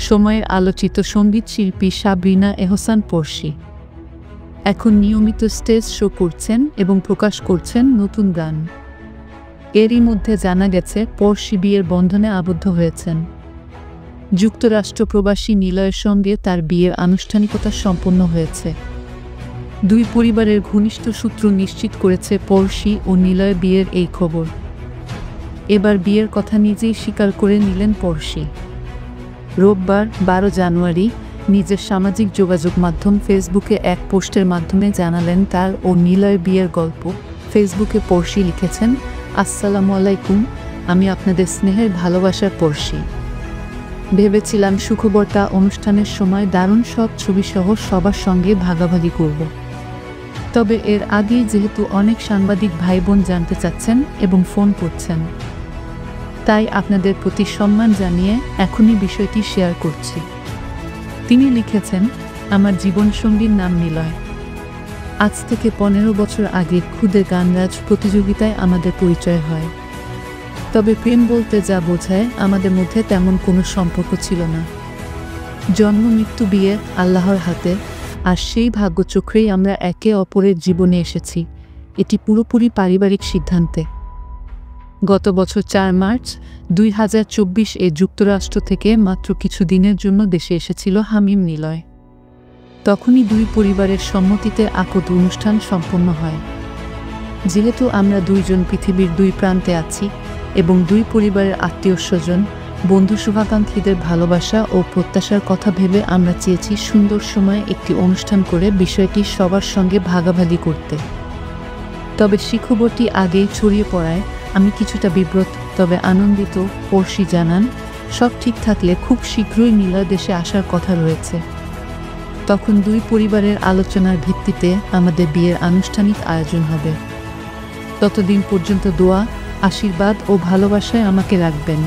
সময়ের আলোচিত সঙ্গীত শিল্পী সাবরিনা এহসান পরশী এখন নিয়মিত স্টেজ শো করছেন এবং প্রকাশ করছেন নতুন গান। এরই মধ্যে জানা গেছে পরশী বিয়ের বন্ধনে আবদ্ধ হয়েছেন। যুক্তরাষ্ট্র প্রবাসী নিলয়ের সঙ্গে তার বিয়ের আনুষ্ঠানিকতা সম্পন্ন হয়েছে। দুই পরিবারের ঘনিষ্ঠ সূত্র নিশ্চিত করেছে পরশী ও নিলয় বিয়ের এই খবর। এবার বিয়ের কথা নিজেই স্বীকার করে নিলেন পরশী। রোববার 12 জানুয়ারি নিজের সামাজিক যোগাযোগ মাধ্যম ফেসবুকে এক পোস্টের মাধ্যমে জানালেন তার ও নিলয় বিয়ের গল্প। ফেসবুকে পরশী লিখেছেন, আসসালামু আলাইকুম, আমি আপনাদের স্নেহের ভালোবাসার পরশী। ভেবেছিলাম সুখবরটা অনুষ্ঠানের সময় দারুণ সব ছবিসহ সবার সঙ্গে ভাগাভাগি করব। তবে এর আগেই যেহেতু অনেক সাংবাদিক ভাই বোন জানতে চাচ্ছেন এবং ফোন করছেন, তাই আপনাদের প্রতি সম্মান জানিয়ে এখনই বিষয়টি শেয়ার করছি। তিনি লিখেছেন, আমার জীবনসঙ্গীর নাম নিলয়। আজ থেকে 15 বছর আগে খুদে গানরাজ প্রতিযোগিতায় আমাদের পরিচয় হয়। তবে প্রেম বলতে যা বোঝায় আমাদের মধ্যে তেমন কোনো সম্পর্ক ছিল না। জন্ম মৃত্যু বিয়ে আল্লাহর হাতে, আর সেই ভাগ্যচক্রেই আমরা একে অপরের জীবনে এসেছি। এটি পুরোপুরি পারিবারিক সিদ্ধান্তে। গত বছর 4 মার্চ 2024 যুক্তরাষ্ট্র থেকে মাত্র কিছু দিনের জন্য দেশে এসেছিল হামিম নিলয়। তখনই দুই পরিবারের সম্মতিতে আকদ অনুষ্ঠান সম্পন্ন হয়। যেহেতু আমরা দুইজন পৃথিবীর দুই প্রান্তে আছি এবং দুই পরিবারের আত্মীয়স্বজন, বন্ধু শুভাকাঙ্ক্ষীদের ভালোবাসা ও প্রত্যাশার কথা ভেবে আমরা চেয়েছি সুন্দর সময়ে একটি অনুষ্ঠান করে বিষয়টি সবার সঙ্গে ভাগাভাগি করতে। তবে সুখবরটি আগেই ছড়িয়ে পড়ায় আমি কিছুটা বিব্রত তবে আনন্দিত। পরশী জানান, সব ঠিক থাকলে খুব শীঘ্রই নিলয় দেশে আসার কথা রয়েছে। তখন দুই পরিবারের আলোচনার ভিত্তিতে আমাদের বিয়ের আনুষ্ঠানিক আয়োজন হবে। ততদিন পর্যন্ত দোয়া, আশীর্বাদ ও ভালোবাসায় আমাকে রাখবেন।